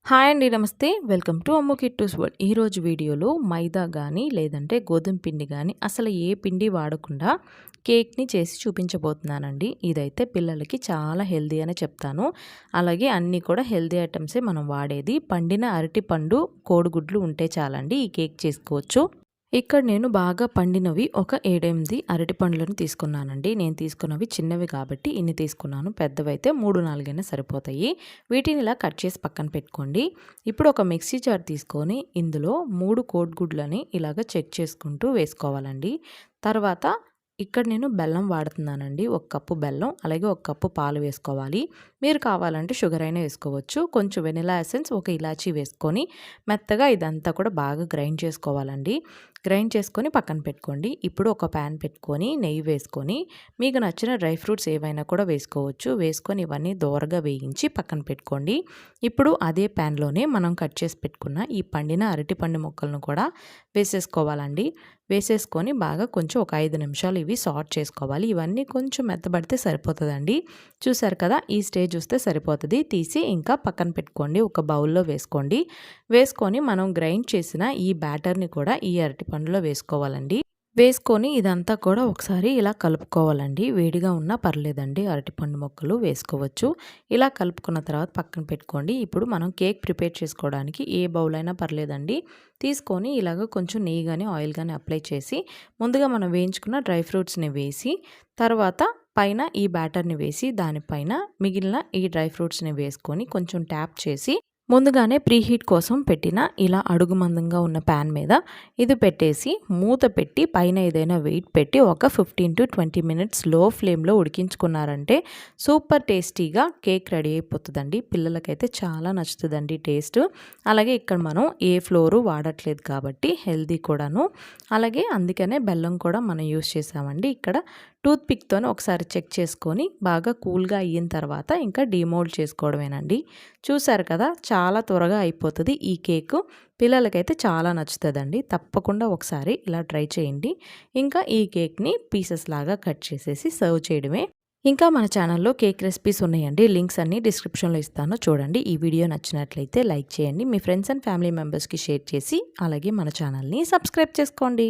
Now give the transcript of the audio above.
Hi అండి, నమస్తే. Welcome to Ammu Kittu's world. ఈరోజు వీడియోలో మైదా కానీ లేదంటే గోధుమ పిండి కానీ అసలు ఏ పిండి వాడకుండా కేక్ని చేసి చూపించబోతున్నానండి. ఇదైతే పిల్లలకి చాలా హెల్దీ అని చెప్తాను. అలాగే అన్నీ కూడా హెల్దీ ఐటమ్సే మనం వాడేది. పండిన అరటి పండు, కోడిగుడ్లు ఉంటే చాలండి ఈ కేక్ చేసుకోవచ్చు. ఇక్కడ నేను బాగా పండినవి ఒక 7-8 అరటి పండ్లను తీసుకున్నానండి. నేను తీసుకున్నవి చిన్నవి కాబట్టి ఇన్ని తీసుకున్నాను. పెద్దవైతే 3-4 సరిపోతాయి. వీటిని ఇలా కట్ చేసి పక్కన పెట్టుకోండి. ఇప్పుడు ఒక మిక్సీ జార్ తీసుకొని ఇందులో 3 కోడిగుడ్లని ఇలాగ చెక్ చేసుకుంటూ వేసుకోవాలండి. తర్వాత ఇక్కడ నేను బెల్లం వాడుతున్నానండి. 1 కప్పు బెల్లం, అలాగే 1 కప్పు పాలు వేసుకోవాలి. మీరు కావాలంటే షుగర్ అయినా వేసుకోవచ్చు. కొంచెం వెనిలా ఎసెన్స్, ఒక ఇలాచీ వేసుకొని మెత్తగా ఇదంతా కూడా బాగా గ్రైండ్ చేసుకోవాలండి. గ్రైండ్ చేసుకొని పక్కన పెట్టుకోండి. ఇప్పుడు ఒక ప్యాన్ పెట్టుకొని నెయ్యి వేసుకొని మీకు నచ్చిన డ్రై ఫ్రూట్స్ ఏవైనా కూడా వేసుకోవచ్చు. వేసుకొని ఇవన్నీ దోరగా వేయించి పక్కన పెట్టుకోండి. ఇప్పుడు అదే ప్యాన్లోనే మనం కట్ చేసి పెట్టుకున్న ఈ పండిన అరటిపండు ముక్కలను కూడా వేసేసుకోవాలండి. వేసేసుకొని బాగా కొంచెం ఒక 5 నిమిషాలు ఇవి సార్ట్ చేసుకోవాలి. ఇవన్నీ కొంచెం మెత్తబడితే సరిపోతుందండి. చూసారు కదా, ఈ స్టేజ్ వస్తే సరిపోతుంది. తీసి ఇంకా పక్కన పెట్టుకోండి. ఒక బౌల్లో వేసుకోండి. వేసుకొని మనం గ్రైండ్ చేసిన ఈ బ్యాటర్ని కూడా ఈ అరటిపండులో వేసుకోవాలండి. వేసుకొని ఇదంతా కూడా ఒకసారి ఇలా కలుపుకోవాలండి. వేడిగా ఉన్నా పర్లేదండి, అరటిపండు ముక్కలు వేసుకోవచ్చు. ఇలా కలుపుకున్న తర్వాత పక్కన పెట్టుకోండి. ఇప్పుడు మనం కేక్ ప్రిపేర్ చేసుకోవడానికి ఏ బౌల్ అయినా పర్లేదండి. తీసుకొని ఇలాగ కొంచెం నెయ్యి కానీ ఆయిల్ కానీ అప్లై చేసి ముందుగా మనం వేయించుకున్న డ్రై ఫ్రూట్స్ని వేసి తర్వాత పైన ఈ బ్యాటర్ని వేసి దానిపైన మిగిలిన ఈ డ్రై ఫ్రూట్స్ని వేసుకొని కొంచెం ట్యాప్ చేసి ముందుగానే ప్రీహీట్ కోసం పెట్టిన ఇలా అడుగు మందంగా ఉన్న ప్యాన్ మీద ఇది పెట్టేసి మూత పెట్టి పైన ఏదైనా వెయిట్ పెట్టి ఒక 15-20 మినిట్స్ లో ఫ్లేమ్లో ఉడికించుకున్నారంటే సూపర్ టేస్టీగా కేక్ రెడీ అయిపోతుందండి. పిల్లలకైతే చాలా నచ్చుతుందండి టేస్ట్. అలాగే ఇక్కడ మనం ఏ ఫ్లోరు వాడట్లేదు కాబట్టి హెల్దీ కూడాను. అలాగే అందుకనే బెల్లం కూడా మనం యూస్ చేసామండి. ఇక్కడ టూత్ పిక్తోనే ఒకసారి చెక్ చేసుకొని బాగా కూల్గా అయిన తర్వాత ఇంకా డీమోల్డ్ చేసుకోవడమేనండి. చూసారు కదా, చాలా త్వరగా అయిపోతుంది ఈ కేకు. పిల్లలకైతే చాలా నచ్చుతుందండి. తప్పకుండా ఒకసారి ఇలా ట్రై చేయండి. ఇంకా ఈ కేక్ని పీసెస్ లాగా కట్ చేసేసి సర్వ్ చేయడమే. ఇంకా మన ఛానల్లో కేక్ రెసిపీస్ ఉన్నాయండి. లింక్స్ అన్నీ డిస్క్రిప్షన్లో ఇస్తాను, చూడండి. ఈ వీడియో నచ్చినట్లయితే లైక్ చేయండి. మీ ఫ్రెండ్స్ అండ్ ఫ్యామిలీ మెంబర్స్కి షేర్ చేసి అలాగే మన ఛానల్ని సబ్స్క్రైబ్ చేసుకోండి.